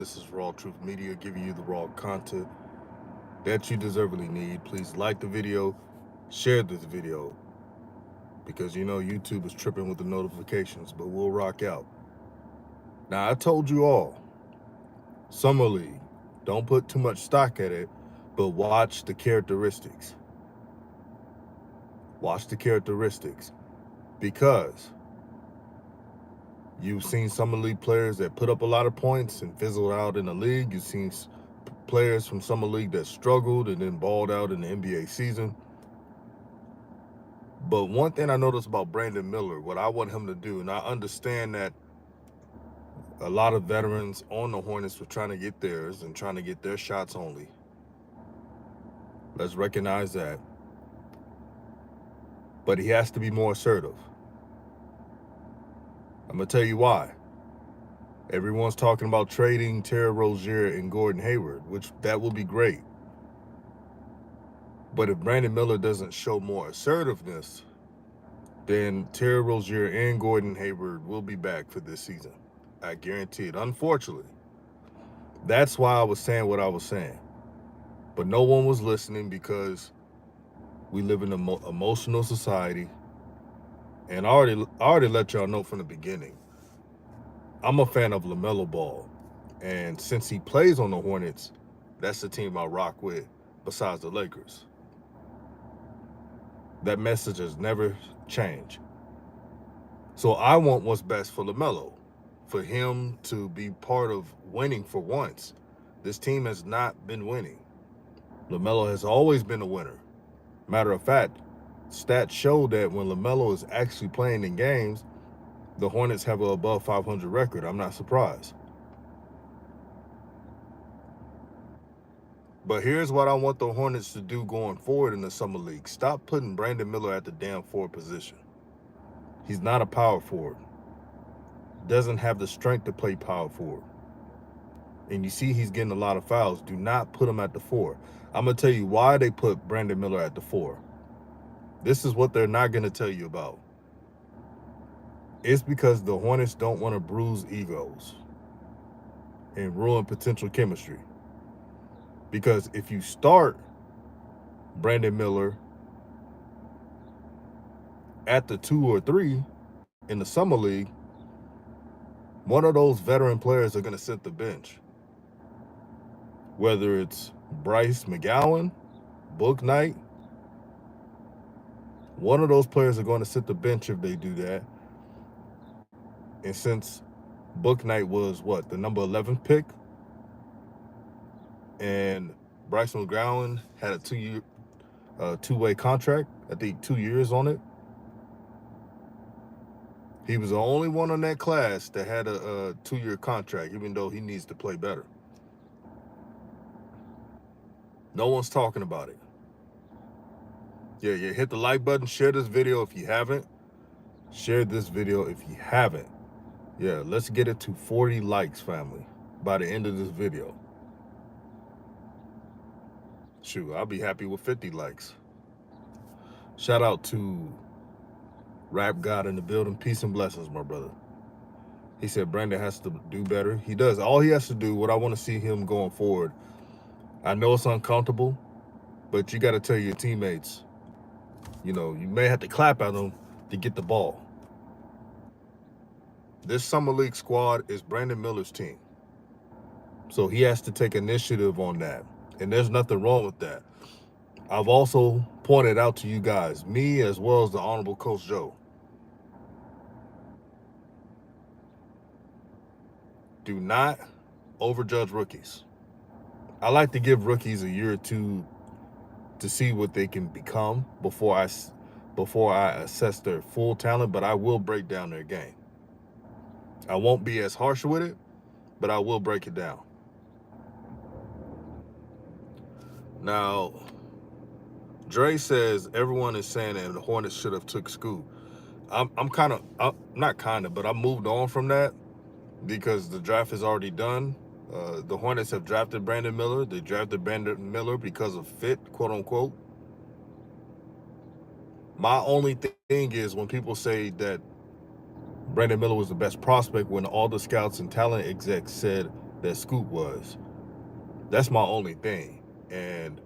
This is RawTruth Media giving you the raw content that you deservedly need. Please like the video, share this video, because you know YouTube is tripping with the notifications, but we'll rock out. Now, I told you all, Summer League, don't put too much stock at it, but watch the characteristics. Watch the characteristics, because you've seen Summer League players that put up a lot of points and fizzled out in the league. You've seen players from Summer League that struggled and then balled out in the NBA season. But one thing I noticed about Brandon Miller, what I want him to do, and I understand that a lot of veterans on the Hornets were trying to get theirs and trying to get their shots only. Let's recognize that. But he has to be more assertive. I'm going to tell you why. Everyone's talking about trading Terry Rozier and Gordon Hayward, which that will be great. But if Brandon Miller doesn't show more assertiveness, then Terry Rozier and Gordon Hayward will be back for this season. I guarantee it. Unfortunately, that's why I was saying what I was saying. But no one was listening because we live in an emotional society. And I already let y'all know from the beginning, I'm a fan of LaMelo Ball. And since he plays on the Hornets, that's the team I rock with besides the Lakers. That message has never changed. So I want what's best for LaMelo, for him to be part of winning for once. This team has not been winning. LaMelo has always been a winner. Matter of fact, stats show that when LaMelo is actually playing in games, the Hornets have an above 500 record. I'm not surprised. But here's what I want the Hornets to do going forward in the Summer League. Stop putting Brandon Miller at the damn forward position. He's not a power forward. Doesn't have the strength to play power forward. And you see he's getting a lot of fouls. Do not put him at the 4. I'm going to tell you why they put Brandon Miller at the 4. This is what they're not going to tell you about. It's because the Hornets don't want to bruise egos and ruin potential chemistry. Because if you start Brandon Miller at the 2 or 3 in the Summer League, one of those veteran players are going to sit the bench. Whether it's Bryce McGowan, Book Knight, one of those players are going to sit the bench if they do that. And since Book Knight was, the number 11 pick, and Bryce McGowan had a two-way contract, I think 2 years on it, he was the only one on that class that had a 2-year contract, even though he needs to play better. No one's talking about it. Yeah, hit the like button. Share this video if you haven't. Share this video if you haven't. Yeah, let's get it to 40 likes, family, by the end of this video. Shoot, I'll be happy with 50 likes. Shout out to Rap God in the building. Peace and blessings, my brother. He said Brandon has to do better. He does. All he has to do, what I want to see him going forward, I know it's uncomfortable, but you got to tell your teammates, you may have to clap at them to get the ball. This Summer League squad is Brandon Miller's team. So he has to take initiative on that. And there's nothing wrong with that. I've also pointed out to you guys, me as well as the Honorable Coach Joe, do not overjudge rookies. I like to give rookies a year or two to see what they can become before I assess their full talent, but I will break down their game. I won't be as harsh with it, but I will break it down. Now, Dre says everyone is saying that the Hornets should have took Scoot. I'm moved on from that because the draft is already done. The Hornets have drafted Brandon Miller. They drafted Brandon Miller because of fit, quote unquote. My only thing is when people say that Brandon Miller was the best prospect, when all the scouts and talent execs said that Scoot was. That's my only thing. And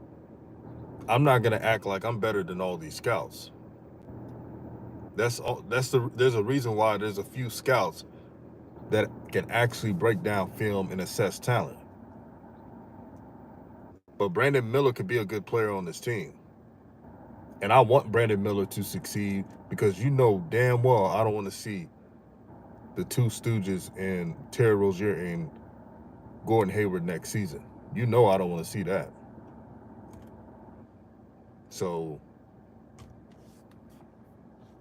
I'm not gonna act like I'm better than all these scouts. There's a reason why there's a few scouts that can actually break down film and assess talent. But Brandon Miller could be a good player on this team. And I want Brandon Miller to succeed because you know damn well I don't want to see the two Stooges and Terry Rozier and Gordon Hayward next season. You know I don't want to see that. So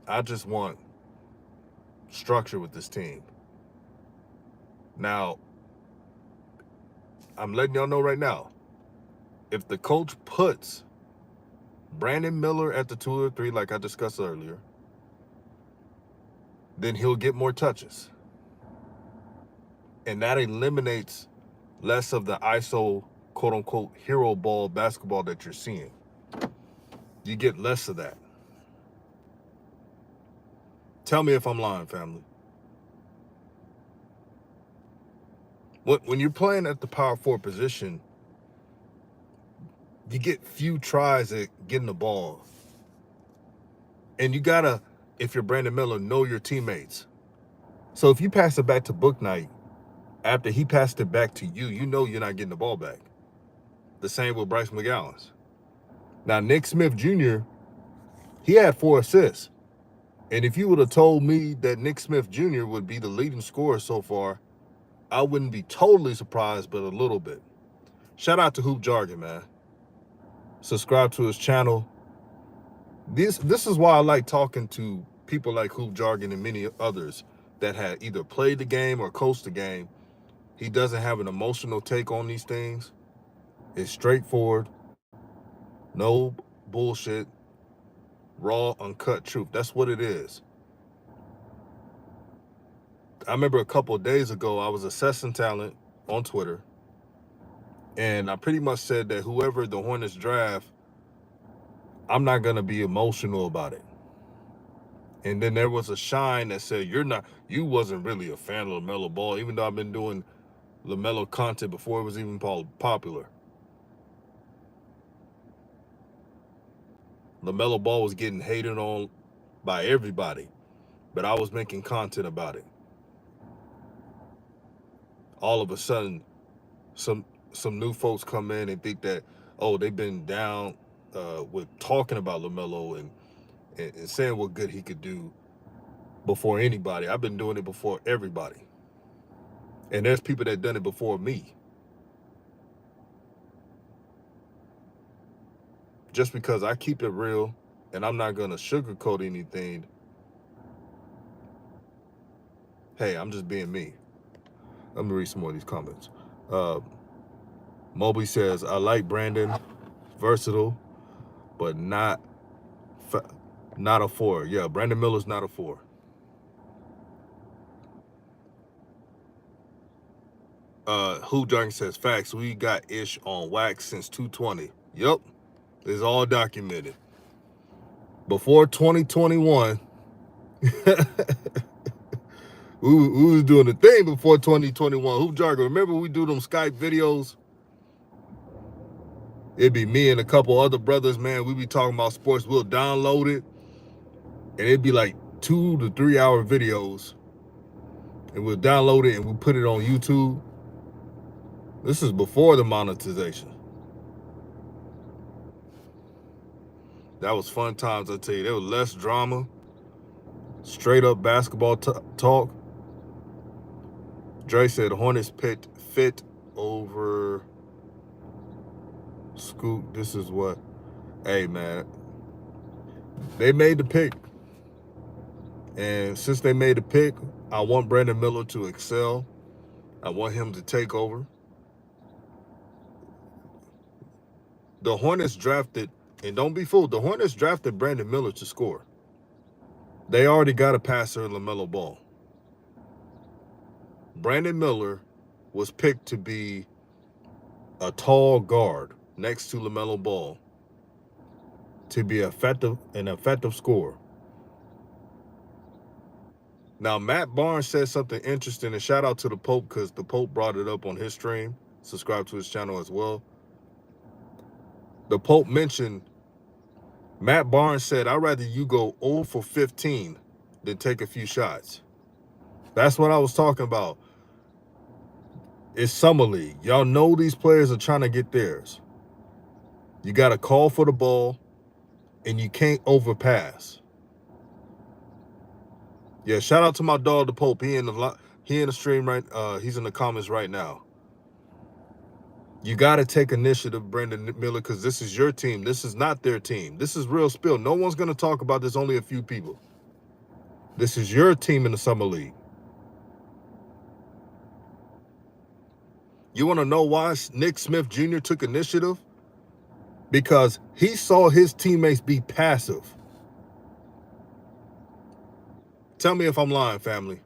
I just want structure with this team. Now, I'm letting y'all know right now, if the coach puts Brandon Miller at the 2 or 3, like I discussed earlier, then he'll get more touches. And that eliminates less of the ISO, quote unquote, hero ball basketball that you're seeing. You get less of that. Tell me if I'm lying, family. When you're playing at the power forward position, you get few tries at getting the ball. And you gotta, if you're Brandon Miller, know your teammates. So if you pass it back to Bouknight, after he passed it back to you, you know you're not getting the ball back. The same with Bryce McGowan's. Now, Nick Smith Jr., he had 4 assists. And if you would have told me that Nick Smith Jr. would be the leading scorer so far, I wouldn't be totally surprised, but a little bit. Shout out to Hoop Jargon, man. Subscribe to his channel. This is why I like talking to people like Hoop Jargon and many others that had either played the game or coached the game. He doesn't have an emotional take on these things. It's straightforward, no bullshit, raw, uncut truth. That's what it is. I remember a couple of days ago, I was assessing talent on Twitter, and I pretty much said that whoever the Hornets draft, I'm not going to be emotional about it. And then there was a shine that said, you wasn't really a fan of LaMelo Ball, even though I've been doing LaMelo content before it was even popular. LaMelo Ball was getting hated on by everybody, but I was making content about it. All of a sudden, some new folks come in and think that, oh, they've been down with talking about LaMelo and saying what good he could do before anybody. I've been doing it before everybody. And there's people that done it before me. Just because I keep it real and I'm not going to sugarcoat anything, hey, I'm just being me. Let me read some more of these comments. Mobley says, I like Brandon, versatile, but not a 4. Yeah, Brandon Miller's not a 4. Who Jargon says, facts, we got Ish on wax since 220. Yep, it's all documented. Before 2021, we was doing the thing before 2021. Who Jargon, remember we do them Skype videos? It'd be me and a couple other brothers, man. We be talking about sports. We'll download it, and it'd be like 2 to 3 hour videos. And we'll download it and we'll put it on YouTube. This is before the monetization. That was fun times, I tell you. There was less drama. Straight up basketball talk. Dre said Hornets picked fit over Scoot. This is what, hey man, they made the pick. And since they made the pick, I want Brandon Miller to excel. I want him to take over. The Hornets drafted, and don't be fooled, the Hornets drafted Brandon Miller to score. They already got a passer in LaMelo Ball. Brandon Miller was picked to be a tall guard next to LaMelo Ball to be an effective scorer. Now, Matt Barnes said something interesting, and shout out to the Pope because the Pope brought it up on his stream. Subscribe to his channel as well. The Pope mentioned, Matt Barnes said, I'd rather you go 0 for 15 than take a few shots. That's what I was talking about. It's summer league. Y'all know these players are trying to get theirs. You got to call for the ball, and you can't overpass. Yeah, shout out to my dog, the Pope. He in the stream right. He's in the comments right now. You got to take initiative, Brandon Miller, because this is your team. This is not their team. This is real spill. No one's going to talk about this. Only a few people. This is your team in the summer league. You want to know why Nick Smith Jr. took initiative? Because he saw his teammates be passive. Tell me if I'm lying, family.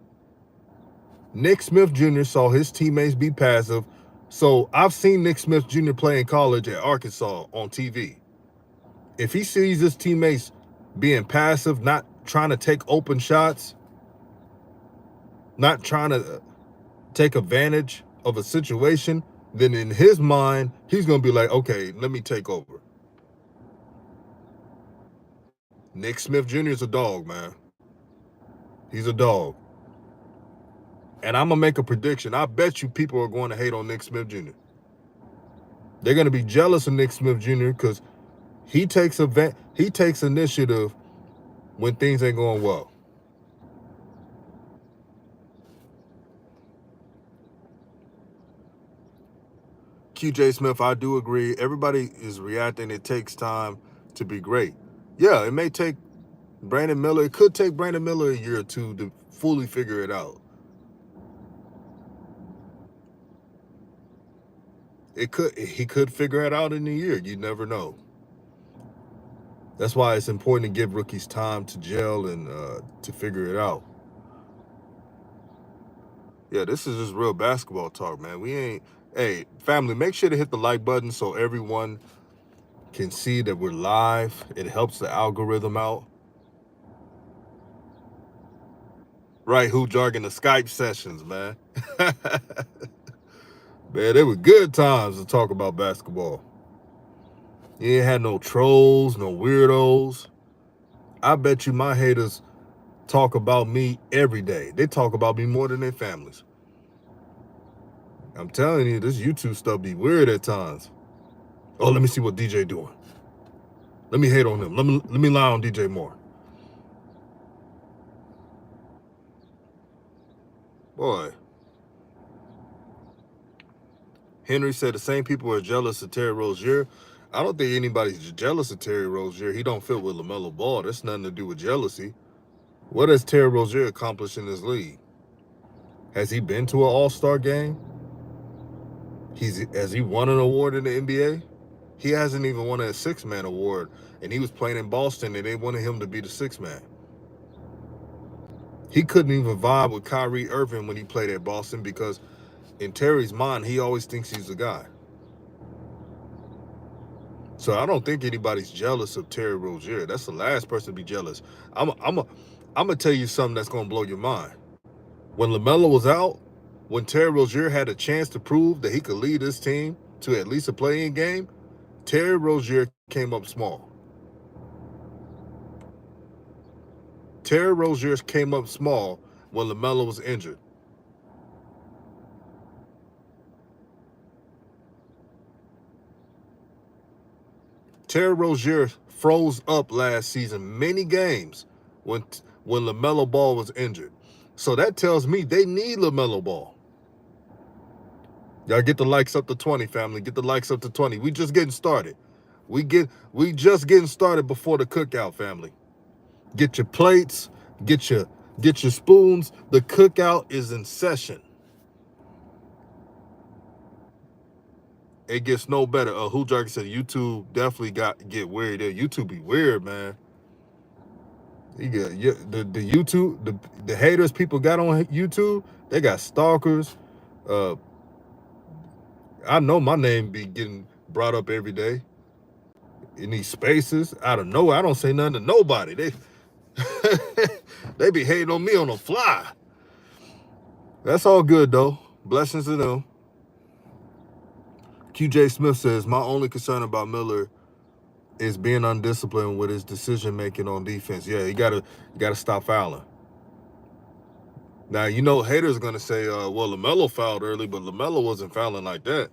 Nick Smith Jr. saw his teammates be passive. So I've seen Nick Smith Jr. play in college at Arkansas on TV. If he sees his teammates being passive, not trying to take open shots, not trying to take advantage of a situation, then in his mind, he's going to be like, okay, let me take over. Nick Smith Jr. is a dog, man. He's a dog. And I'm going to make a prediction. I bet you people are going to hate on Nick Smith Jr. They're going to be jealous of Nick Smith Jr. because he takes initiative when things ain't going well. QJ Smith, I do agree. Everybody is reacting. It takes time to be great. Yeah, it may take Brandon Miller. It could take Brandon Miller a year or two to fully figure it out. He could figure it out in a year. You never know. That's why it's important to give rookies time to gel and to figure it out. Yeah, this is just real basketball talk, man. We ain't. Hey, family, make sure to hit the like button so everyone can see that we're live. It helps the algorithm out. Right, Hoop Jargon, the Skype sessions, man. Man, they were good times to talk about basketball. You ain't had no trolls, no weirdos. I bet you my haters talk about me every day. They talk about me more than their families. I'm telling you, this YouTube stuff be weird at times. Oh, let me see what DJ doing. Let me hate on him. Let me lie on DJ more. Boy. Henry said the same people are jealous of Terry Rozier. I don't think anybody's jealous of Terry Rozier. He don't fit with LaMelo Ball. That's nothing to do with jealousy. What has Terry Rozier accomplished in this league? Has he been to an all-star game? Has he won an award in the NBA? He hasn't even won a six-man award, and he was playing in Boston, and they wanted him to be the sixth man. He couldn't even vibe with Kyrie Irving when he played at Boston because in Terry's mind, he always thinks he's the guy. So I don't think anybody's jealous of Terry Rozier. That's the last person to be jealous. I'm gonna tell you something that's gonna blow your mind. When LaMelo was out, when Terry Rozier had a chance to prove that he could lead his team to at least a play-in game, Terry Rozier came up small. Terry Rozier came up small when LaMelo was injured. Terry Rozier froze up last season many games when LaMelo Ball was injured. So that tells me they need LaMelo Ball. Y'all get the likes up to 20, family. Get the likes up to 20. We just getting started. We just getting started before the cookout, family. Get your plates, get your spoons. The cookout is in session. It gets no better. Who Jargon said YouTube definitely get weird there. YouTube be weird, man. You get the YouTube, the haters people got on YouTube, they got stalkers. I know my name be getting brought up every day in these spaces. Out of nowhere, I don't say nothing to nobody. They be hating on me on the fly. That's all good, though. Blessings to them. QJ Smith says, my only concern about Miller is being undisciplined with his decision-making on defense. Yeah, you gotta stop fouling. Now, you know, haters are going to say, well, LaMelo fouled early, but LaMelo wasn't fouling like that.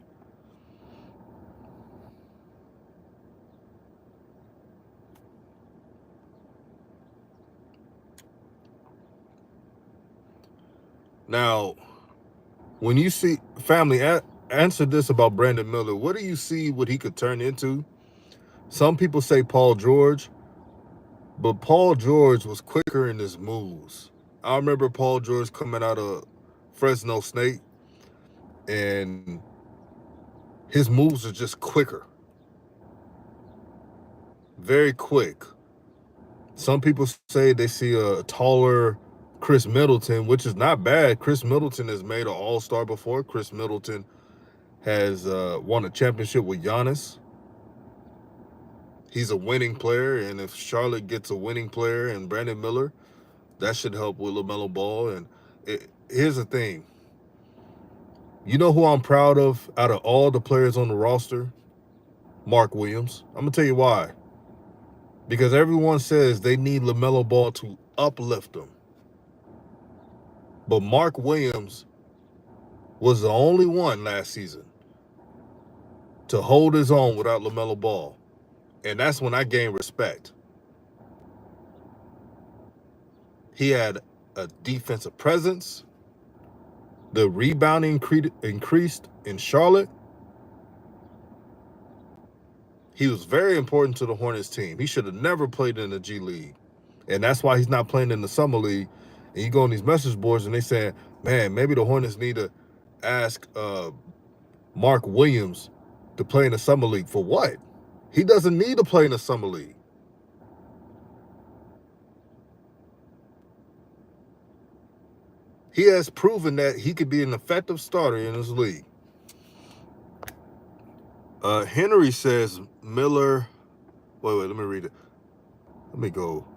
Now, when you see, family, answer this about Brandon Miller. What do you see what he could turn into? Some people say Paul George, but Paul George was quicker in his moves. I remember Paul George coming out of Fresno State, and his moves are just quicker. Very quick. Some people say they see a taller Chris Middleton, which is not bad. Chris Middleton has made an all-star before. Chris Middleton has won a championship with Giannis. He's a winning player, and if Charlotte gets a winning player and Brandon Miller, that should help with LaMelo Ball. And here's the thing. You know who I'm proud of out of all the players on the roster? Mark Williams. I'm going to tell you why. Because everyone says they need LaMelo Ball to uplift them. But Mark Williams was the only one last season to hold his own without LaMelo Ball. And that's when I gained respect. He had a defensive presence. The rebounding increased in Charlotte. He was very important to the Hornets team. He should have never played in the G League. And that's why he's not playing in the Summer League. And you go on these message boards and they saying, man, maybe the Hornets need to ask Mark Williams to play in the Summer League. For what? He doesn't need to play in the Summer League. He has proven that he could be an effective starter in this league. Henry says Miller. Wait, let me read it. Let me go.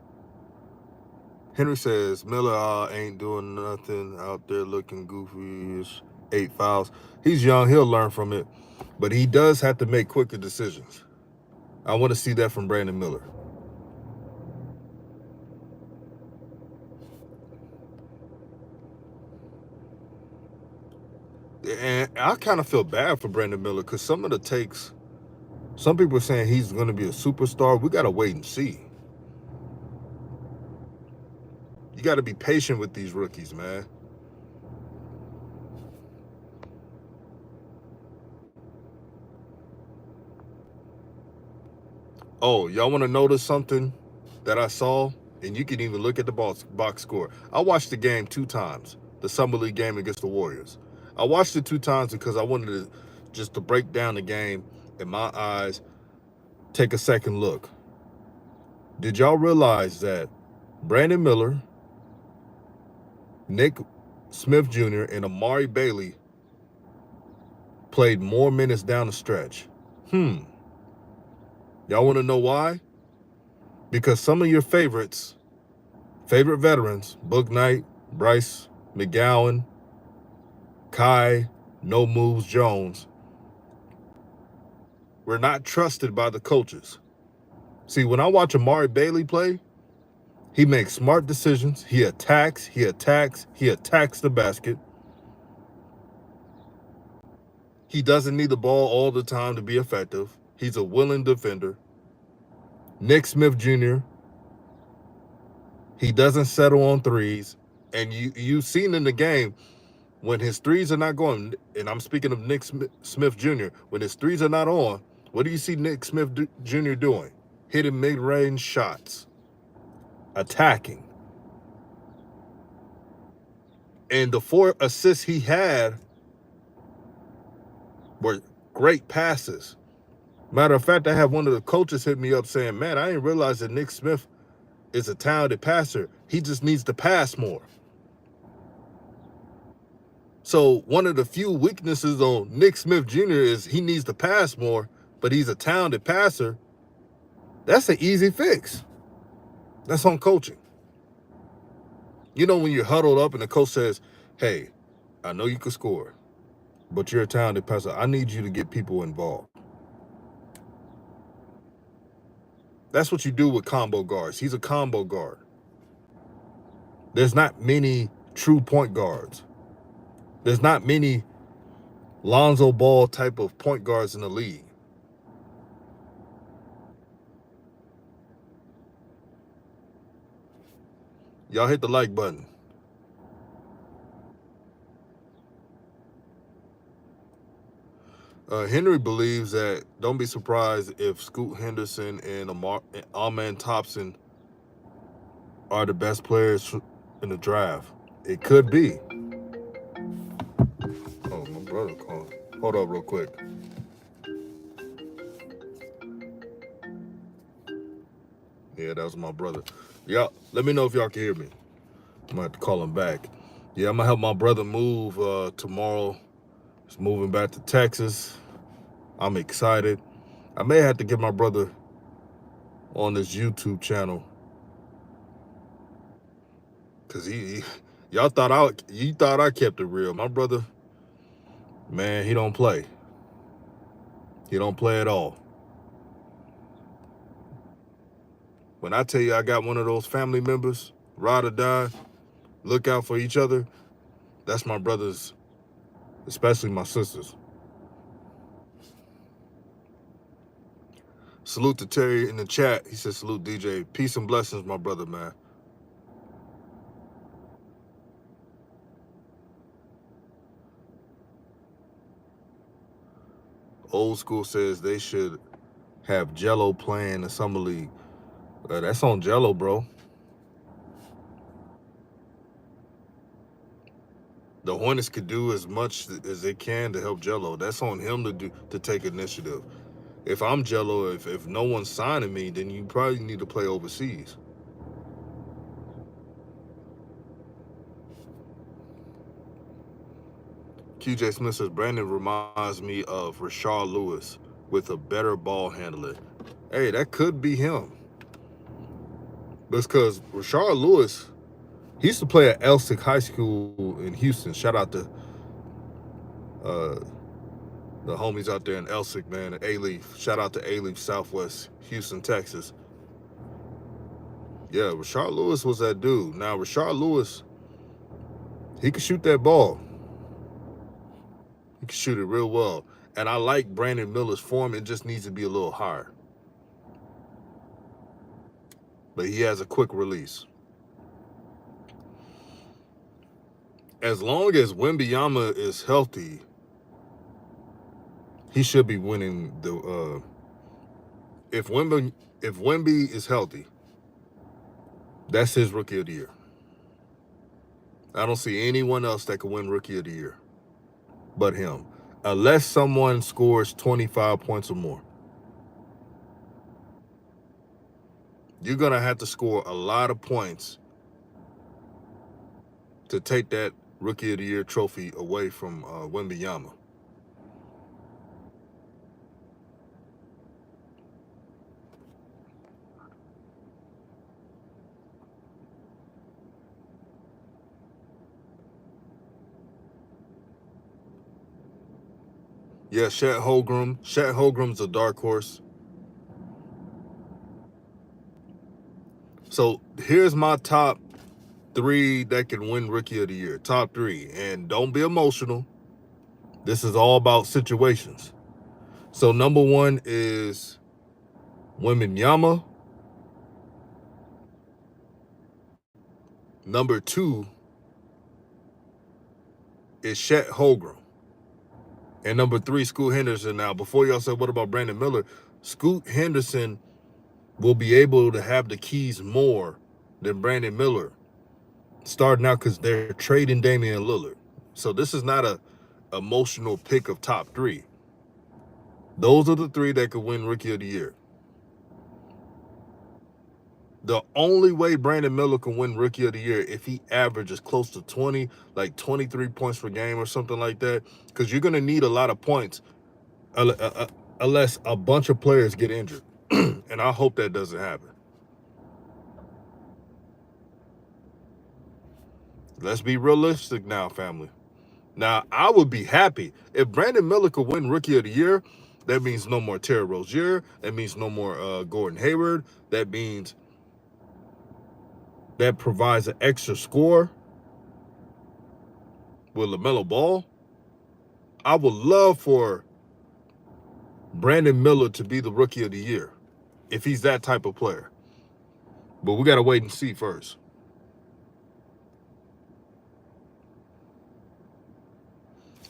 Henry says Miller ain't doing nothing out there looking goofy. 8 fouls. He's young. He'll learn from it. But he does have to make quicker decisions. I want to see that from Brandon Miller. And I kind of feel bad for Brandon Miller because some of the takes, some people are saying he's going to be a superstar. We got to wait and see. You got to be patient with these rookies, man. Oh, y'all want to notice something that I saw? And you can even look at the box score. I watched the game 2 times, the Summer League game against the Warriors. I watched it 2 times because I wanted to break down the game in my eyes, take a second look. Did y'all realize that Brandon Miller, Nick Smith Jr., and Amari Bailey played more minutes down the stretch? Y'all want to know why? Because some of your favorite veterans, Book Knight, Bryce McGowan, Kai, No Moves Jones, were not trusted by the coaches. See, when I watch Amari Bailey play, he makes smart decisions. He attacks the basket. He doesn't need the ball all the time to be effective. He's a willing defender. Nick Smith Jr., he doesn't settle on threes. And you've seen in the game, when his threes are not going, and I'm speaking of Nick Smith Jr., when his threes are not on, what do you see Nick Smith Jr. doing? Hitting mid-range shots. Attacking. And the 4 assists he had were great passes. Matter of fact, I have one of the coaches hit me up saying, man, I didn't realize that Nick Smith is a talented passer. He just needs to pass more. So one of the few weaknesses on Nick Smith Jr. is he needs to pass more, but he's a talented passer. That's an easy fix. That's on coaching. You know, when you're huddled up and the coach says, hey, I know you can score, but you're a talented passer. I need you to get people involved. That's what you do with combo guards. He's a combo guard. There's not many true point guards. There's not many Lonzo Ball type of point guards in the league. Y'all hit the like button. Henry believes that don't be surprised if Scoot Henderson and Amen Thompson are the best players in the draft. It could be. Oh, my brother called. Hold up real quick. Yeah, that was my brother. Y'all, let me know if y'all can hear me. I'm gonna have to call him back. Yeah, I'm gonna help my brother move tomorrow. He's moving back to Texas. I'm excited. I may have to get my brother on this YouTube channel, cause y'all thought I kept it real. My brother, man, he don't play. He don't play at all. When I tell you I got one of those family members, ride or die, look out for each other, that's my brothers, especially my sisters. Salute to Terry in the chat. He said, salute DJ. Peace and blessings, my brother, man. Old school says they should have Jello playing in the summer league. That's on Jello, bro. The Hornets could do as much as they can to help Jello. That's on him to take initiative. If I'm Jello, if no one's signing me, then you probably need to play overseas. QJ Smith says, Brandon reminds me of Rashard Lewis with a better ball handler. Hey, that could be him. But it's because Rashard Lewis, he used to play at Elsick High School in Houston. Shout out to the homies out there in Elsick, man, at A-Leaf. Shout out to A-Leaf, Southwest Houston, Texas. Yeah, Rashard Lewis was that dude. Now, Rashard Lewis, he could shoot that ball. He can shoot it real well. And I like Brandon Miller's form. It just needs to be a little higher. But he has a quick release. As long as Wembanyama is healthy, he should be winning the. If Wemby is healthy, that's his Rookie of the Year. I don't see anyone else that could win Rookie of the Year but him, unless someone scores 25 points or more. You're going to have to score a lot of points to take that Rookie of the Year trophy away from Wembanyama. Yeah, Chet Holmgren. Chet Holmgren's a dark horse. So here's my top 3 that can win Rookie of the Year. Top 3. And don't be emotional. This is all about situations. So number 1 is Wembanyama. Number 2 is Chet Holmgren. And number 3, Scoot Henderson. Now, before y'all say, what about Brandon Miller? Scoot Henderson will be able to have the keys more than Brandon Miller starting out because they're trading Damian Lillard. So this is not a emotional pick of top 3. Those are the 3 that could win Rookie of the Year. The only way Brandon Miller can win Rookie of the Year if he averages close to 20, like 23 points per game or something like that, because you're going to need a lot of points unless a bunch of players get injured. And I hope that doesn't happen. Let's be realistic now, family. Now, I would be happy if Brandon Miller could win Rookie of the Year. That means no more Terry Rozier. That means no more Gordon Hayward. That means that provides an extra score with LaMelo Ball. I would love for Brandon Miller to be the Rookie of the Year if he's that type of player. But we got to wait and see first.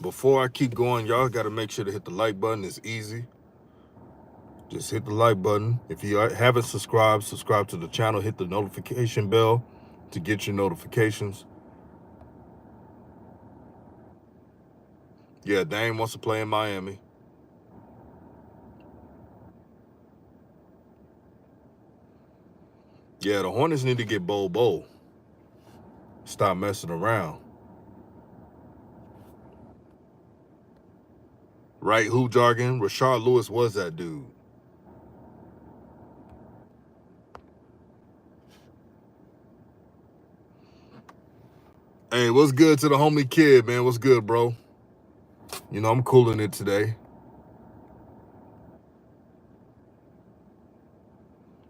Before I keep going, y'all got to make sure to hit the like button. It's easy. Just hit the like button. If you haven't subscribed, subscribe to the channel. Hit the notification bell to get your notifications. Yeah, Dame wants to play in Miami. Yeah, the Hornets need to get Bo. Stop messing around. Right, who jargon? Rashard Lewis was that dude. Hey, what's good to the homie kid, man? What's good, bro? You know, I'm cooling it today.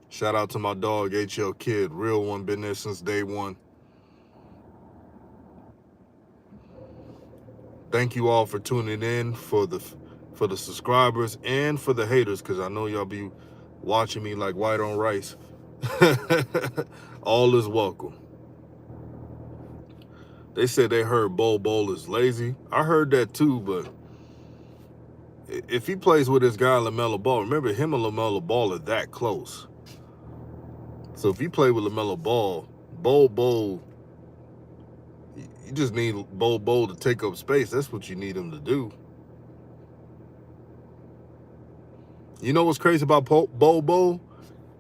Shout out to my dog, HL Kid. Real one, been there since day one. Thank you all for tuning in, for the subscribers and for the haters, because I know y'all be watching me like white on rice. All is welcome. They said they heard Bo is lazy. I heard that too, but if he plays with his guy LaMelo Ball, remember him and LaMelo Ball are that close. So if you play with LaMelo Ball, Bo, you just need Bo to take up space. That's what you need him to do. You know what's crazy about Bo?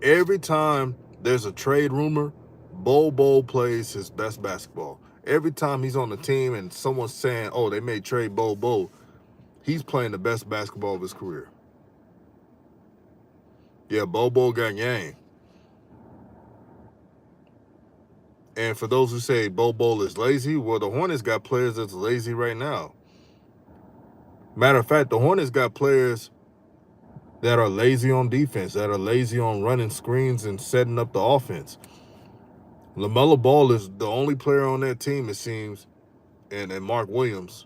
Every time there's a trade rumor, Bo plays his best basketball. Every time he's on the team and someone's saying, oh, they may trade Bo, he's playing the best basketball of his career. Yeah, Bo got game. And for those who say Bo is lazy, well, the Hornets got players that's lazy right now. Matter of fact, the Hornets got players that are lazy on defense, that are lazy on running screens and setting up the offense. LaMelo Ball is the only player on that team, it seems, and Mark Williams.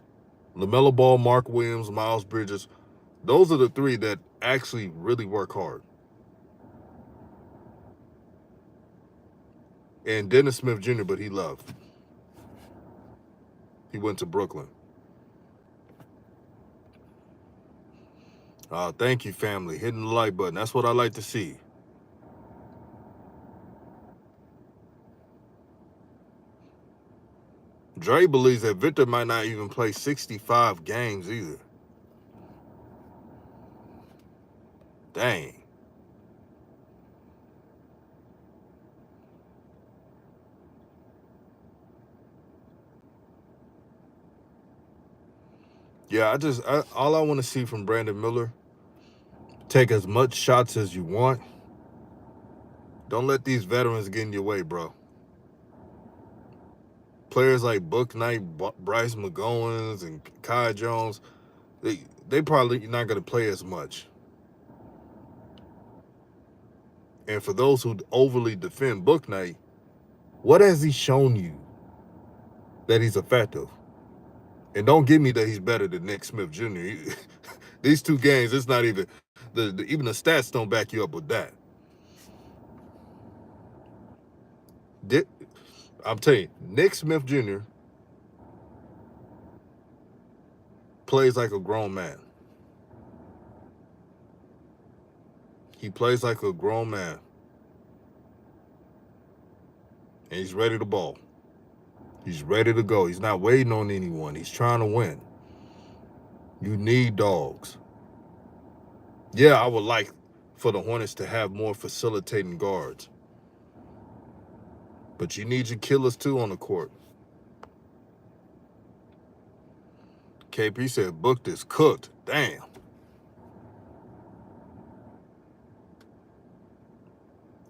LaMelo Ball, Mark Williams, Miles Bridges, those are the three that actually really work hard. And Dennis Smith Jr., but he left. He went to Brooklyn. Thank you, family. Hitting the like button. That's what I like to see. Dre believes that Victor might not even play 65 games either. Dang. Yeah, all I want to see from Brandon Miller, take as much shots as you want. Don't let these veterans get in your way, bro. Players like Book Knight, Bryce McGowens, and Kai Jones, they probably not going to play as much. And for those who overly defend Book Knight, what has he shown you that he's effective? And don't give me that he's better than Nick Smith Jr. These two games, it's not even even the stats don't back you up with that. I'm telling you, Nick Smith Jr. plays like a grown man. He plays like a grown man. And he's ready to ball. He's ready to go. He's not waiting on anyone. He's trying to win. You need dogs. Yeah, I would like for the Hornets to have more facilitating guards. But you need your killers too on the court. KP said, booked is cooked. Damn.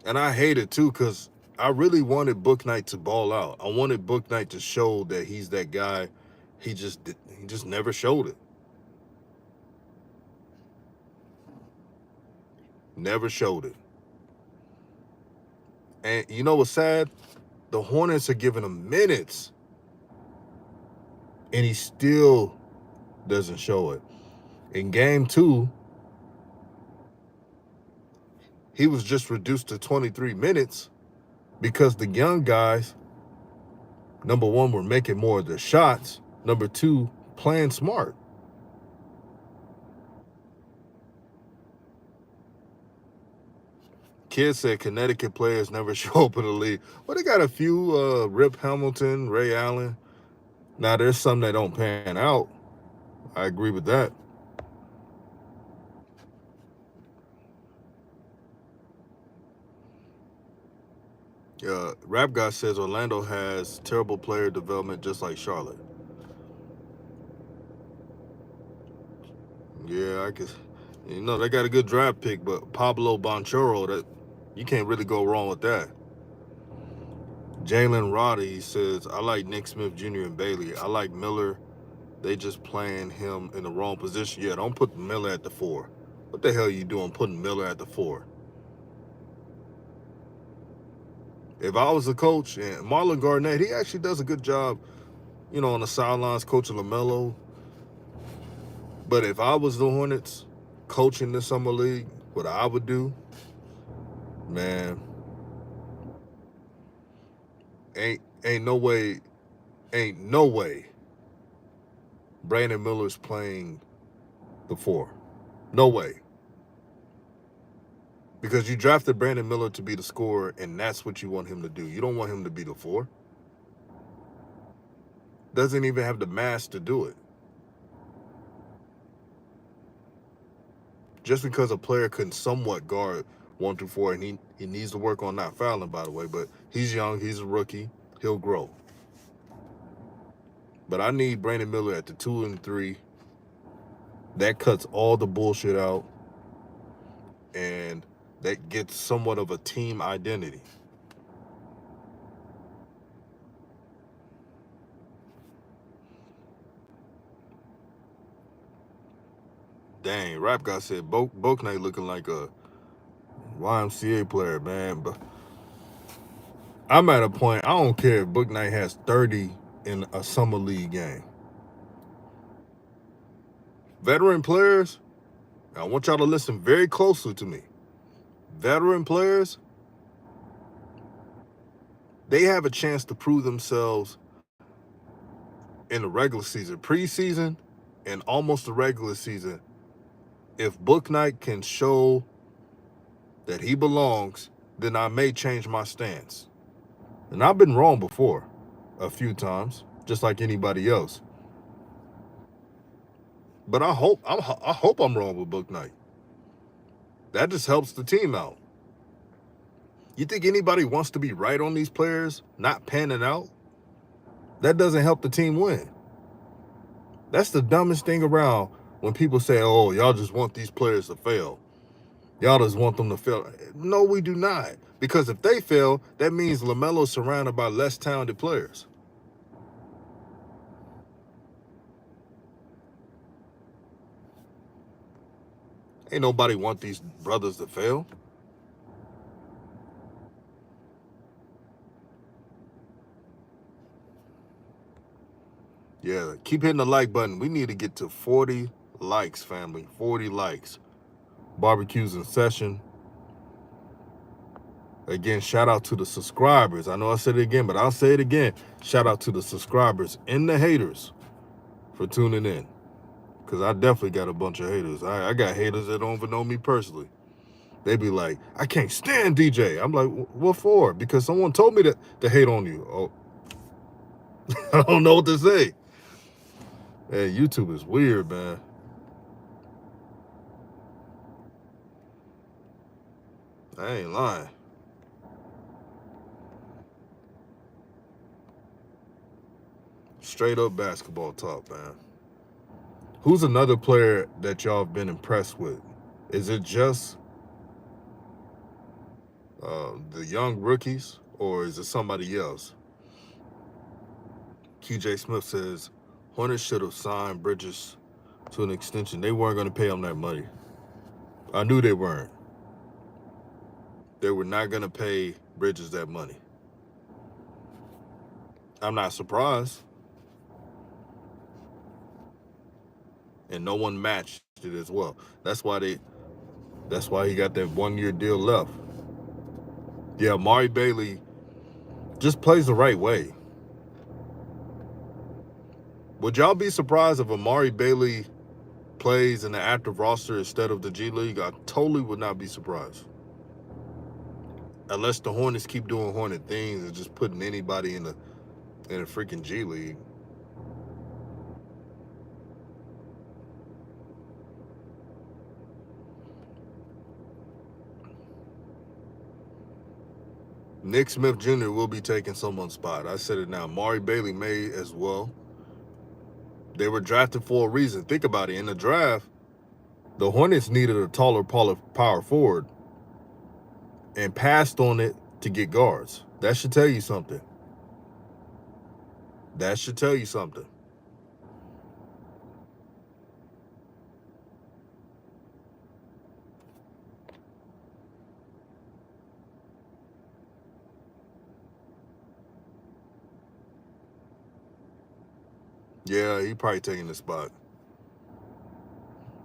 And I hate it too, because I really wanted Book Knight to ball out. I wanted Book Knight to show that he's that guy. He just never showed it. Never showed it. And you know what's sad? The Hornets are giving him minutes, and he still doesn't show it. In game 2, he was just reduced to 23 minutes because the young guys, number one, were making more of their shots. Number two, playing smart. Kids said Connecticut players never show up in the league. Well, they got a few, Rip Hamilton, Ray Allen. Now, there's some that don't pan out. I agree with that. Rap Guy says Orlando has terrible player development just like Charlotte. Yeah, I guess. You know, they got a good draft pick, but Pablo Banchero, that you can't really go wrong with that. Jalen Roddy says, I like Nick Smith Jr. and Bailey. I like Miller. They just playing him in the wrong position. Yeah, don't put Miller at the 4. What the hell are you doing putting Miller at the 4? If I was a coach, and Marlon Garnett, he actually does a good job, you know, on the sidelines coaching LaMelo. But if I was the Hornets coaching the Summer League, what I would do, man, ain't no way Brandon Miller's playing the 4. No way. Because you drafted Brandon Miller to be the scorer, and that's what you want him to do. You don't want him to be the 4. Doesn't even have the mass to do it. Just because a player can somewhat guard 1 through 4, and he needs to work on not fouling, by the way, but he's young, he's a rookie, he'll grow. But I need Brandon Miller at the 2 and 3. That cuts all the bullshit out, and that gets somewhat of a team identity. Dang, Rap Guy said Boak Knight looking like a YMCA player, man. But I'm at a point, I don't care if Book Knight has 30 in a summer league game. Veteran players, I want y'all to listen very closely to me. Veteran players, they have a chance to prove themselves in the regular season, preseason, and almost the regular season. If Book Knight can show that he belongs, then I may change my stance. And I've been wrong before a few times, just like anybody else. But I hope I'm wrong with Book Knight. That just helps the team out. You think anybody wants to be right on these players not panning out? That doesn't help the team win. That's the dumbest thing around when people say, oh, y'all just want these players to fail. Y'all just want them to fail. No, we do not. Because if they fail, that means LaMelo's surrounded by less talented players. Ain't nobody want these brothers to fail. Yeah, keep hitting the like button. We need to get to 40 likes, family. 40 likes. Barbecues in session. Again, shout out to the subscribers. I know I said it again, but I'll say it again. Shout out to the subscribers and the haters for tuning in. Because I definitely got a bunch of haters. I got haters that don't even know me personally. They be like, I can't stand DJ. I'm like, what for? Because someone told me to hate on you. Oh, I don't know what to say. Hey, YouTube is weird, man. I ain't lying. Straight up basketball talk, man. Who's another player that y'all have been impressed with? Is it just the young rookies, or is it somebody else? QJ Smith says Hornets should have signed Bridges to an extension. They weren't going to pay him that money. I knew they weren't. They were not going to pay Bridges that money. I'm not surprised. And no one matched it as well. That's why he got that 1-year deal left. Yeah, Amari Bailey just plays the right way. Would y'all be surprised if Amari Bailey plays in the active roster instead of the G League? I totally would not be surprised. Unless the Hornets keep doing Hornet things and just putting anybody in a freaking G League. Nick Smith Jr. will be taking someone's spot. I said it now. Amari Bailey may as well. They were drafted for a reason. Think about it. In the draft, the Hornets needed a taller power forward and passed on it to get guards. That should tell you something. That should tell you something. Yeah, he probably taking the spot.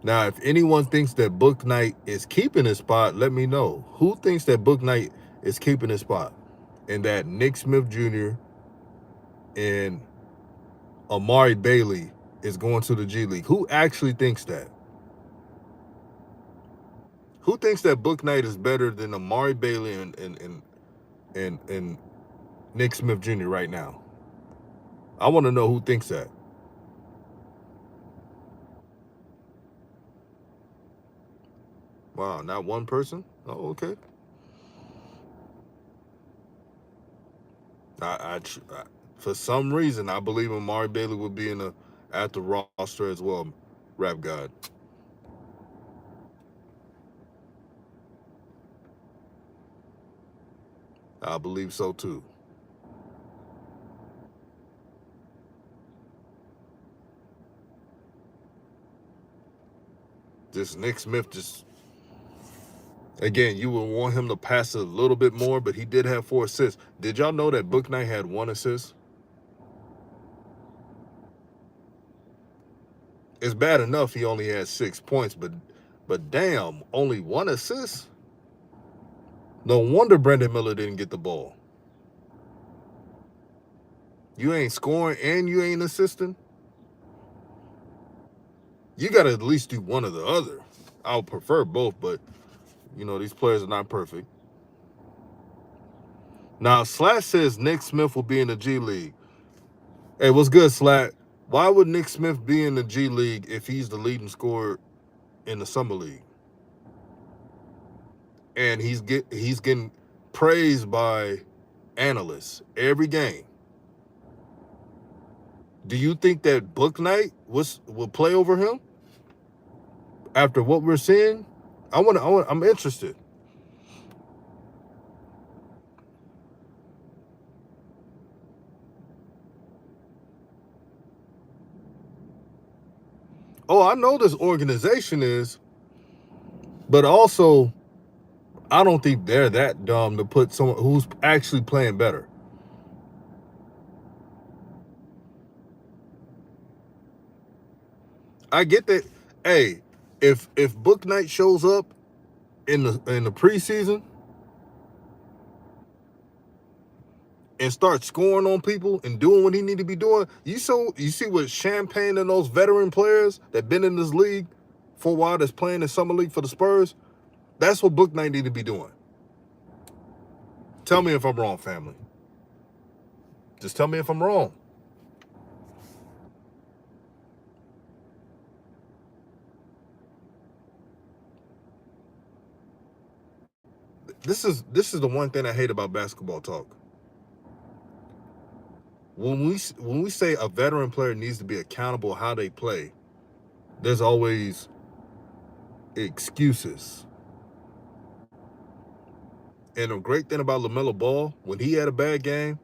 Now, if anyone thinks that Book Knight is keeping his spot, let me know. Who thinks that Book Knight is keeping his spot? And that Nick Smith Jr. and Amari Bailey is going to the G League? Who actually thinks that? Who thinks that Book Knight is better than Amari Bailey and Nick Smith Jr. right now? I want to know who thinks that. Wow, not one person? Oh, okay. I for some reason, I believe Amari Bailey will be at the roster as well, Rap God. I believe so too. Just Nick Smith, again, you would want him to pass a little bit more, but he did have 4 assists. Did y'all know that Book Knight had 1 assist? It's bad enough he only had 6 points, but damn, only 1 assist? No wonder Brandon Miller didn't get the ball. You ain't scoring and you ain't assisting? You got to at least do one or the other. I would prefer both, but, these players are not perfect. Now, Slat says Nick Smith will be in the G League. Hey, what's good, Slat? Why would Nick Smith be in the G League if he's the leading scorer in the Summer League? And he's getting praised by analysts every game. Do you think that Book Knight will play over him after what we're seeing? I'm interested. Oh, I know this organization is, but also I don't think they're that dumb to put someone who's actually playing better. I get that. Hey, if Book Knight shows up in the preseason and starts scoring on people and doing what he need to be doing, you see what Champagne and those veteran players that been in this league for a while that's playing in Summer League for the Spurs, that's what Book Knight need to be doing. Tell me if I'm wrong, family. Just tell me if I'm wrong. This is the one thing I hate about basketball talk. When we say a veteran player needs to be accountable how they play, there's always excuses. And the great thing about LaMelo Ball, when he had a bad game,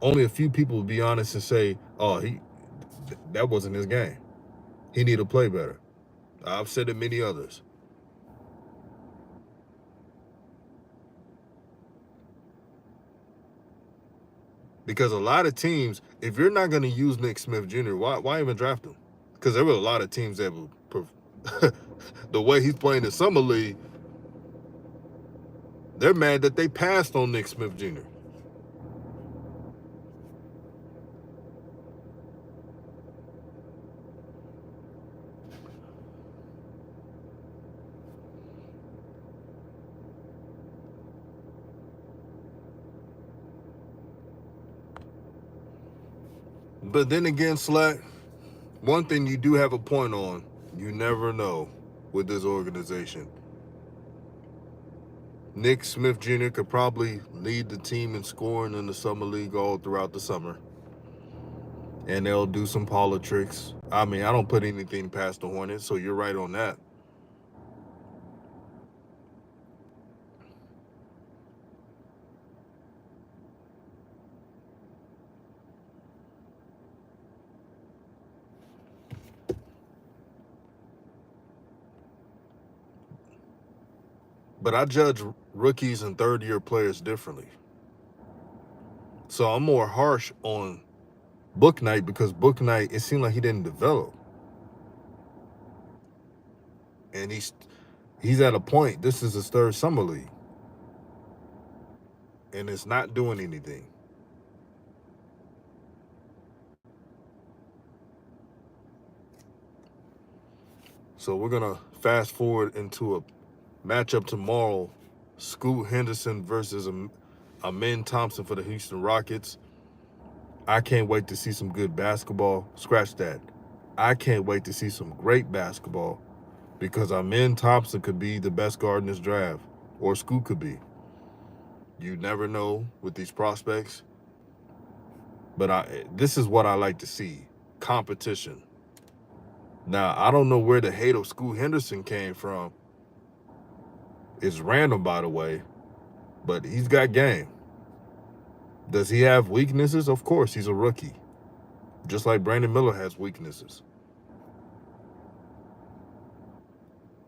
only a few people would be honest and say, "Oh, that wasn't his game. He need to play better." I've said it many others. Because a lot of teams, if you're not going to use Nick Smith Jr., why even draft him? Because there were a lot of teams that would, the way he's playing in summer league, they're mad that they passed on Nick Smith Jr. But then again, Slack, one thing you do have a point on, you never know with this organization. Nick Smith Jr. could probably lead the team in scoring in the summer league all throughout the summer. And they'll do some politics. I mean, I don't put anything past the Hornets, so you're right on that. But I judge rookies and third-year players differently. So I'm more harsh on Bouknight because Bouknight, it seemed like he didn't develop. And he's at a point, this is his third summer league. And it's not doing anything. So we're going to fast forward into a matchup tomorrow. Scoot Henderson versus Amen Thompson for the Houston Rockets. I can't wait to see some good basketball. Scratch that. I can't wait to see some great basketball because Amen Thompson could be the best guard in this draft, or Scoot could be. You never know with these prospects. But this is what I like to see, competition. Now, I don't know where the hate of Scoot Henderson came from. It's random, by the way, but he's got game. Does he have weaknesses? Of course, he's a rookie. Just like Brandon Miller has weaknesses.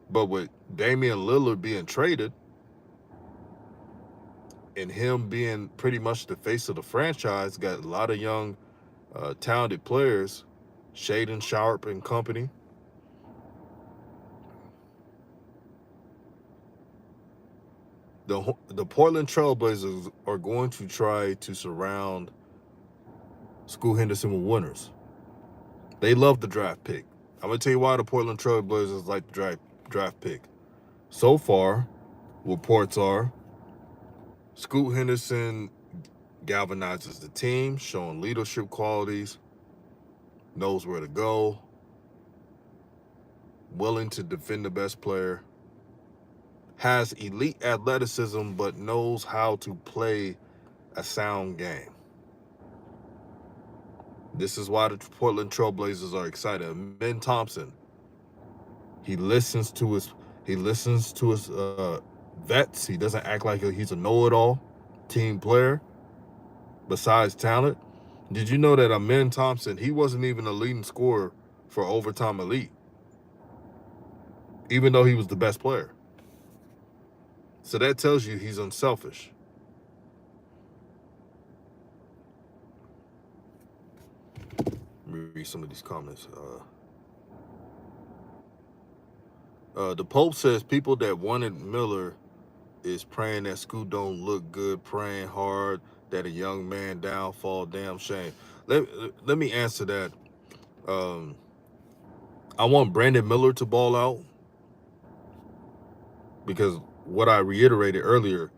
But with Damian Lillard being traded and him being pretty much the face of the franchise, got a lot of young, talented players, Shaedon Sharpe and company. The Portland Trailblazers are going to try to surround Scoot Henderson with winners. They love the draft pick. I'm going to tell you why the Portland Trailblazers like the draft pick. So far, reports are Scoot Henderson galvanizes the team, showing leadership qualities, knows where to go, willing to defend the best player, has elite athleticism, but knows how to play a sound game. This is why the Portland Trailblazers are excited. Ben Thompson, he listens to his vets. He doesn't act like he's a know-it-all team player. Besides talent, did you know that Amen Thompson, he wasn't even a leading scorer for Overtime Elite, even though he was the best player? So that tells you he's unselfish. Let me read some of these comments. The Pope says people that wanted Miller is praying that Scoot don't look good, praying hard that a young man downfall. Damn shame. Let me answer that. I want Brandon Miller to ball out because what I reiterated earlier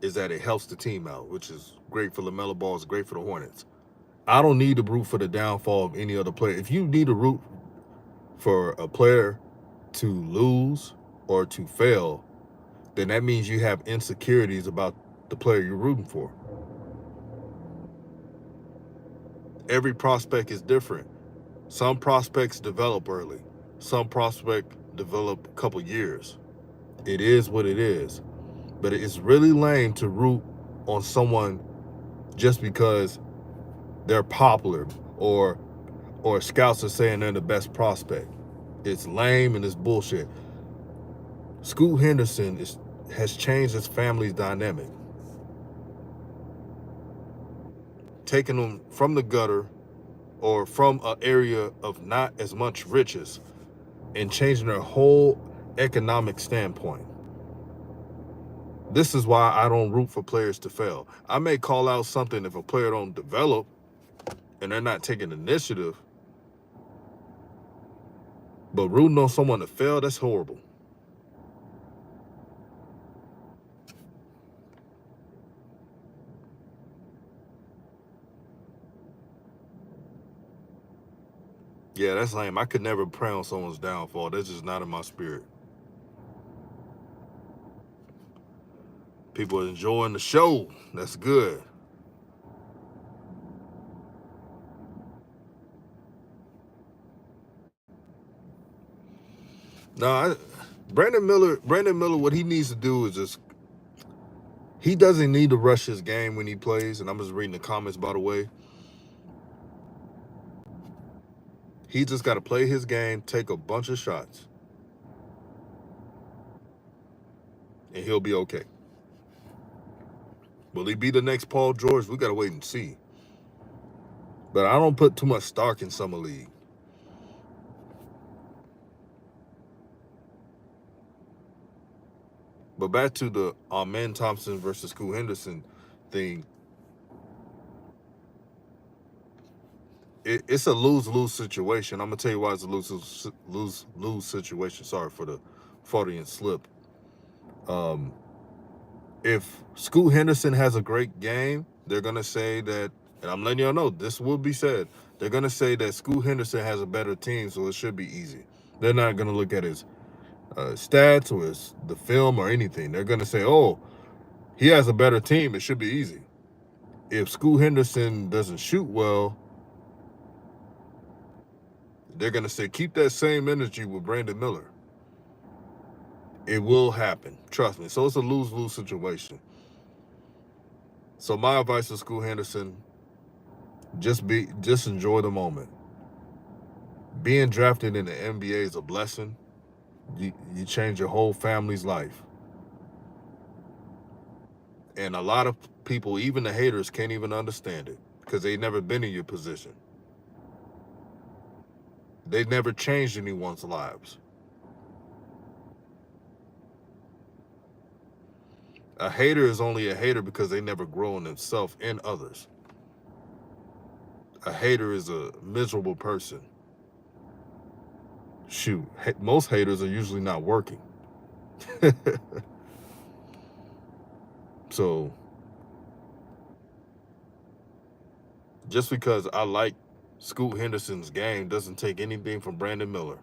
is that it helps the team out, which is great for LaMelo Ball, it's great for the Hornets. I don't need to root for the downfall of any other player. If you need to root for a player to lose or to fail, then that means you have insecurities about the player you're rooting for. Every prospect is different. Some prospects develop early. Some prospects develop a couple years. It is what it is. But it's really lame to root on someone just because they're popular or scouts are saying they're the best prospect. It's lame and it's bullshit. Scoot Henderson has changed his family's dynamic, taking them from the gutter or from an area of not as much riches and changing their whole economic standpoint. This is why I don't root for players to fail. I may call out something if a player don't develop and they're not taking initiative, but rooting on someone to fail, that's horrible. Yeah, that's lame. I could never pray on someone's downfall. That's just not in my spirit. People are enjoying the show. That's good. No, Brandon Miller, what he needs to do is just, he doesn't need to rush his game when he plays. And I'm just reading the comments, by the way. He just got to play his game, take a bunch of shots, and he'll be okay. Will he be the next Paul George? We got to wait and see. But I don't put too much stock in summer league. But back to the Amen Thompson versus Scoot Henderson thing. It's a lose-lose situation. I'm gonna tell you why it's a lose situation. Sorry for the Freudian slip. If Scoot Henderson has a great game, they're gonna say that, and I'm letting y'all know this will be said. They're gonna say that Scoot Henderson has a better team, so it should be easy. They're not gonna look at his stats or the film or anything. They're gonna say, "Oh, he has a better team. It should be easy." If Scoot Henderson doesn't shoot well, they're gonna say, "Keep that same energy with Brandon Miller." It will happen. Trust me. So it's a lose-lose situation. So my advice to Scoot Henderson, just enjoy the moment. Being drafted in the NBA is a blessing. You change your whole family's life. And a lot of people, even the haters, can't even understand it because they've never been in your position. They've never changed anyone's lives. A hater is only a hater because they never grow in themselves and others. A hater is a miserable person. Shoot, most haters are usually not working. So just because I like Scoot Henderson's game doesn't take anything from Brandon Miller.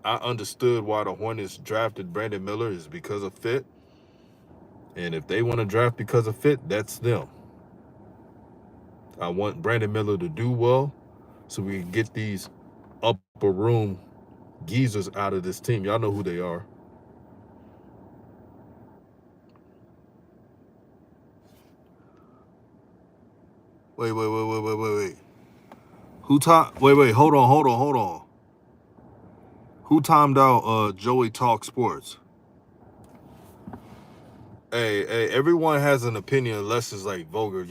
I understood why the Hornets drafted Brandon Miller is because of fit. And if they want to draft because of fit, that's them. I want Brandon Miller to do well so we can get these upper room geezers out of this team. Y'all know who they are. Wait. Hold on. Who timed out Joey Talk Sports? Hey, everyone has an opinion unless it's like vulgar,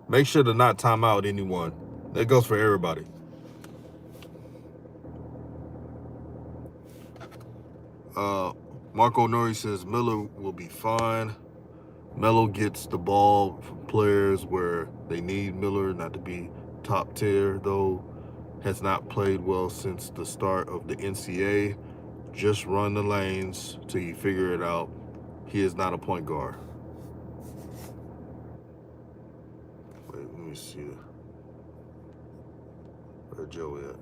make sure to not time out anyone. That goes for everybody. Marco Nori says Miller will be fine. Melo gets the ball from players where they need Miller not to be top tier, though has not played well since the start of the NCAA. Just run the lanes till you figure it out. He is not a point guard. Wait, let me see. Where Joey at?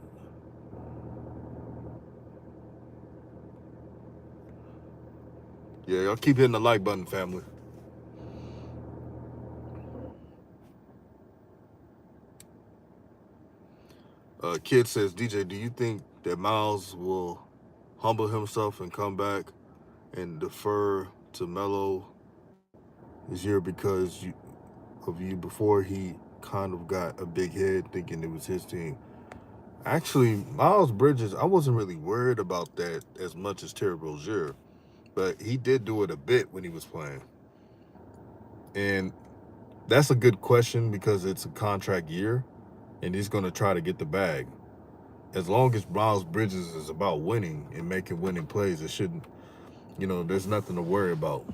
Yeah, y'all keep hitting the like button, family. Kid says, DJ, do you think that Miles will humble himself and come back and defer to Melo this year because of you before he kind of got a big head thinking it was his team. Actually, Miles Bridges, I wasn't really worried about that as much as Terry Rozier, but he did do it a bit when he was playing. And that's a good question because it's a contract year and he's going to try to get the bag. As long as Miles Bridges is about winning and making winning plays, it shouldn't, there's nothing to worry about.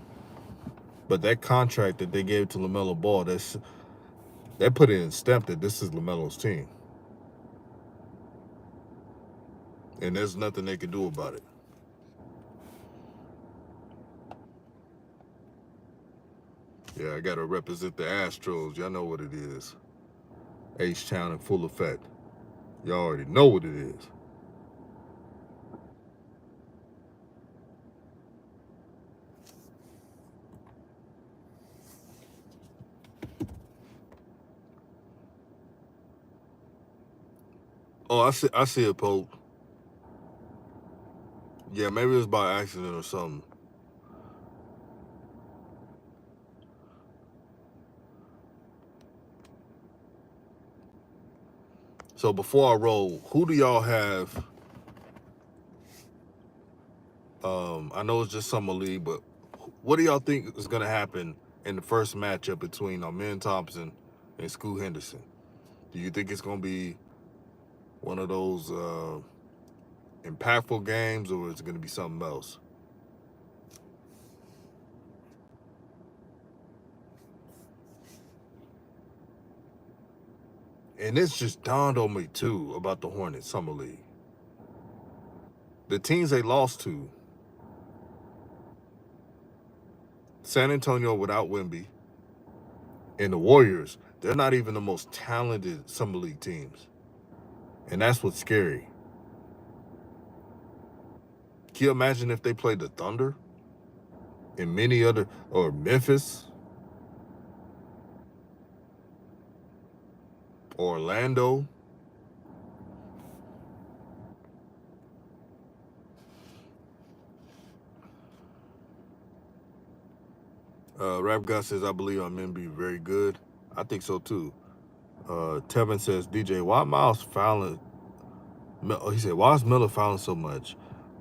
But that contract that they gave to LaMelo Ball, that put it in stamp that this is LaMelo's team. And there's nothing they can do about it. Yeah, I got to represent the Astros. Y'all know what it is. H-Town in full effect. Y'all already know what it is. Oh, I see it, Pope. Yeah, maybe it was by accident or something. So before I roll, who do y'all have? I know it's just summer league, but what do y'all think is going to happen in the first matchup between Amen Thompson and Scoot Henderson? Do you think it's going to be one of those impactful games, or is it going to be something else? And this just dawned on me too about the Hornets summer league. The teams they lost to: San Antonio without Wemby, and the Warriors. They're not even the most talented summer league teams, and that's what's scary. Can you imagine if they played the Thunder and many other, or Memphis, Orlando? Rap God says, I believe I'm going to be very good. I think so too. Tevin says, DJ, why Miles fouling? He said, why is Miller fouling so much?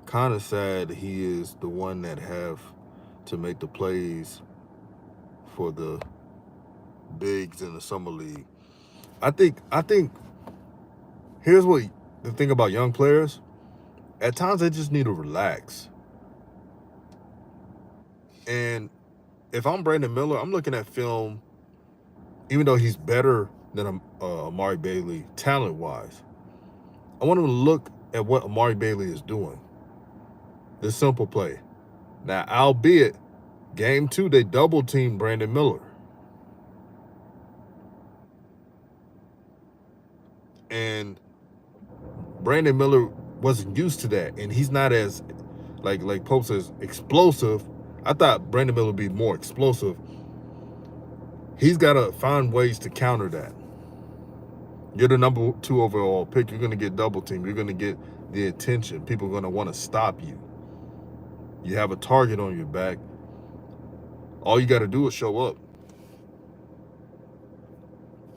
Kind of sad he is the one that have to make the plays for the bigs in the summer league. I think here's what the thing about young players. At times they just need to relax. And if I'm Brandon Miller, I'm looking at film, even though he's better than Amari Bailey talent-wise. I want him to look at what Amari Bailey is doing. The simple play. Now, albeit, game 2, they double-teamed Brandon Miller. And Brandon Miller wasn't used to that, and he's not as, like Pope says, explosive. I thought Brandon Miller would be more explosive. He's got to find ways to counter that. You're the number 2 overall pick. You're going to get double teamed. You're going to get the attention. People are going to want to stop you. You have a target on your back. All you got to do is show up.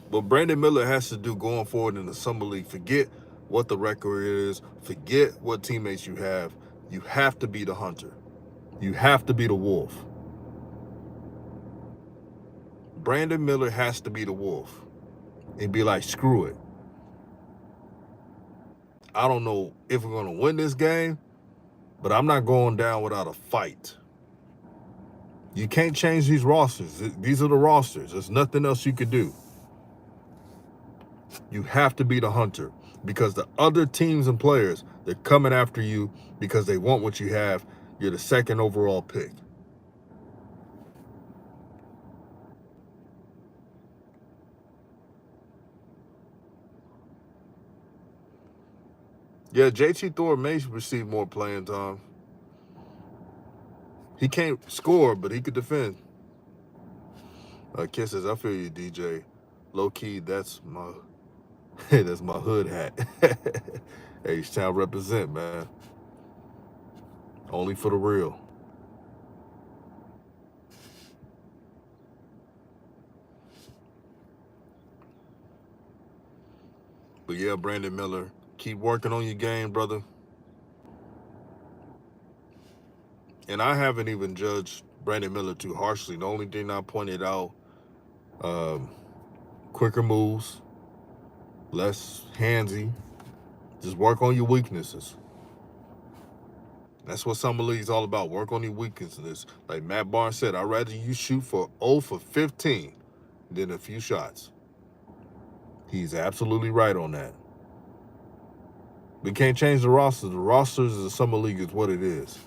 What Brandon Miller has to do going forward in the summer league, forget what the record is, forget what teammates you have. You have to be the hunter. You have to be the wolf. Brandon Miller has to be the wolf and be like, screw it. I don't know if we're going to win this game, but I'm not going down without a fight. You can't change these rosters. These are the rosters. There's nothing else you could do. You have to be the hunter because the other teams and players, they're coming after you because they want what you have. You're the 2nd overall pick. Yeah, JT Thor may receive more playing time. He can't score, but he could defend. Kid says, I feel you, DJ. Low key, that's my that's my hood hat. H-Town represent, man. Only for the real. But yeah, Brandon Miller, keep working on your game, brother. And I haven't even judged Brandon Miller too harshly. The only thing I pointed out, um, quicker moves, less handsy. Just work on your weaknesses. That's what summer league's all about. Work on your weaknesses. Like Matt Barnes said, I'd rather you shoot for 0 for 15 than a few shots. He's absolutely right on that. We can't change the roster. The rosters of the summer league is what it is.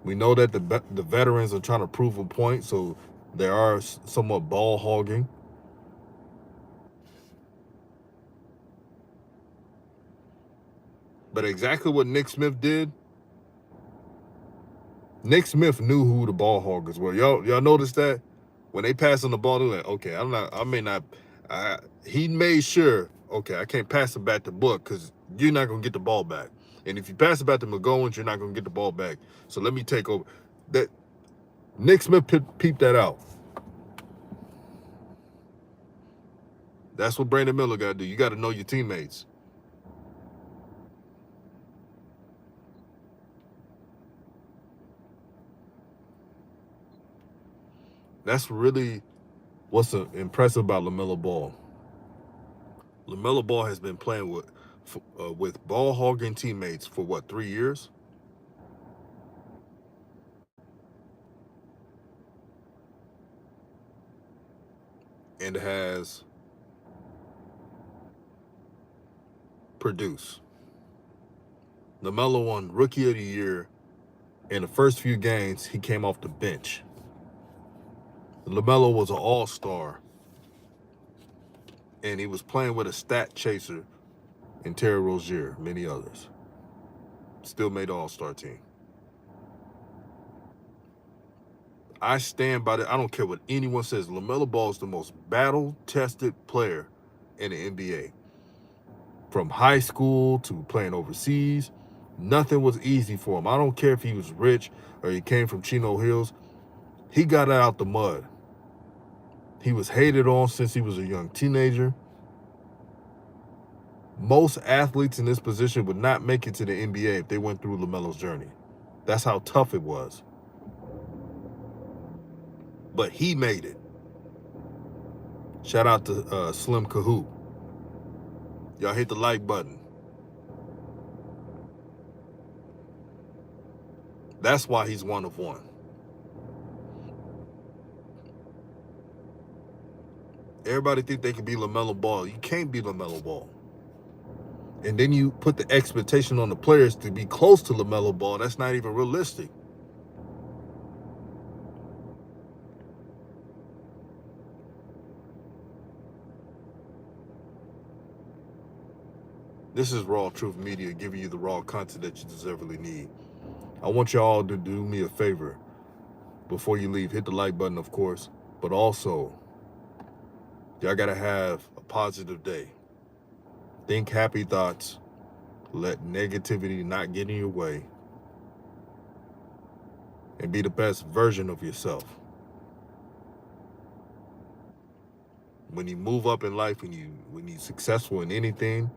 We know that the veterans are trying to prove a point, so there are somewhat ball hogging. But exactly what Nick Smith did, Nick Smith knew who the ball hoggers were. Y'all notice that? When they pass on the ball, they're like, okay, I may not. He made sure, okay, I can't pass it back to Book because you're not gonna get the ball back. And if you pass it back to McGowens, you're not gonna get the ball back. So let me take over. That Nick Smith peeped that out. That's what Brandon Miller got to do. You got to know your teammates. That's really what's impressive about LaMelo Ball. LaMelo Ball has been playing with ball hogging teammates for what, 3 years? And has produced. LaMelo won Rookie of the Year. In the first few games, he came off the bench. LaMelo was an all-star, and he was playing with a stat chaser in Terry Rozier, many others. Still made the all-star team. I stand by that. I don't care what anyone says. LaMelo Ball is the most battle-tested player in the NBA. From high school to playing overseas, nothing was easy for him. I don't care if he was rich or he came from Chino Hills. He got out the mud. He was hated on since he was a young teenager. Most athletes in this position would not make it to the NBA if they went through LaMelo's journey. That's how tough it was. But he made it. Shout out to Slim Kahoot. Y'all hit the like button. That's why he's one of one. Everybody think they can be LaMelo Ball. You can't be LaMelo Ball. And then you put the expectation on the players to be close to LaMelo Ball. That's not even realistic. This is Raw Truth Media giving you the raw content that you deservedly need. I want y'all to do me a favor before you leave. Hit the like button, of course, but also, y'all gotta have a positive day. Think happy thoughts. Let negativity not get in your way. And be the best version of yourself. When you move up in life, when you're successful in anything,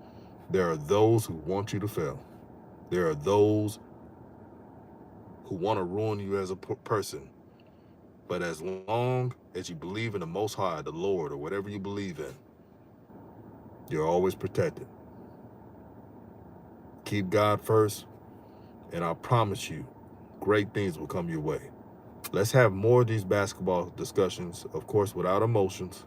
there are those who want you to fail. There are those who want to ruin you as a person. But as long as you believe in the Most High, the Lord, or whatever you believe in, you're always protected. Keep God first, and I promise you, great things will come your way. Let's have more of these basketball discussions, of course, without emotions.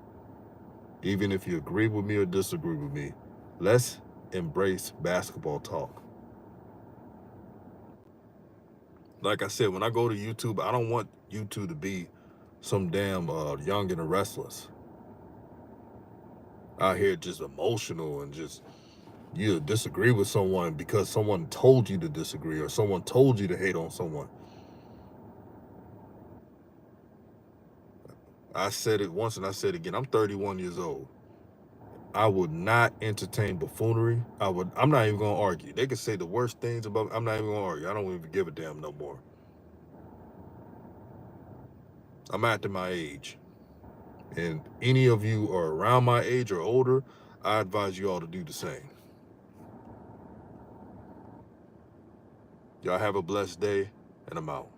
Even if you agree with me or disagree with me, let's embrace basketball talk. Like I said, when I go to YouTube, I don't want YouTube to be some damn Young and the Restless out here just emotional and just you disagree with someone because someone told you to disagree or someone told you to hate on someone. I said it once and I said it again. I'm 31 years old. I would not entertain buffoonery. I'm not even gonna argue. They could say the worst things about me. I'm not even gonna argue. I don't even give a damn no more. I'm at my age. And any of you are around my age or older, I advise you all to do the same. Y'all have a blessed day, and I'm out.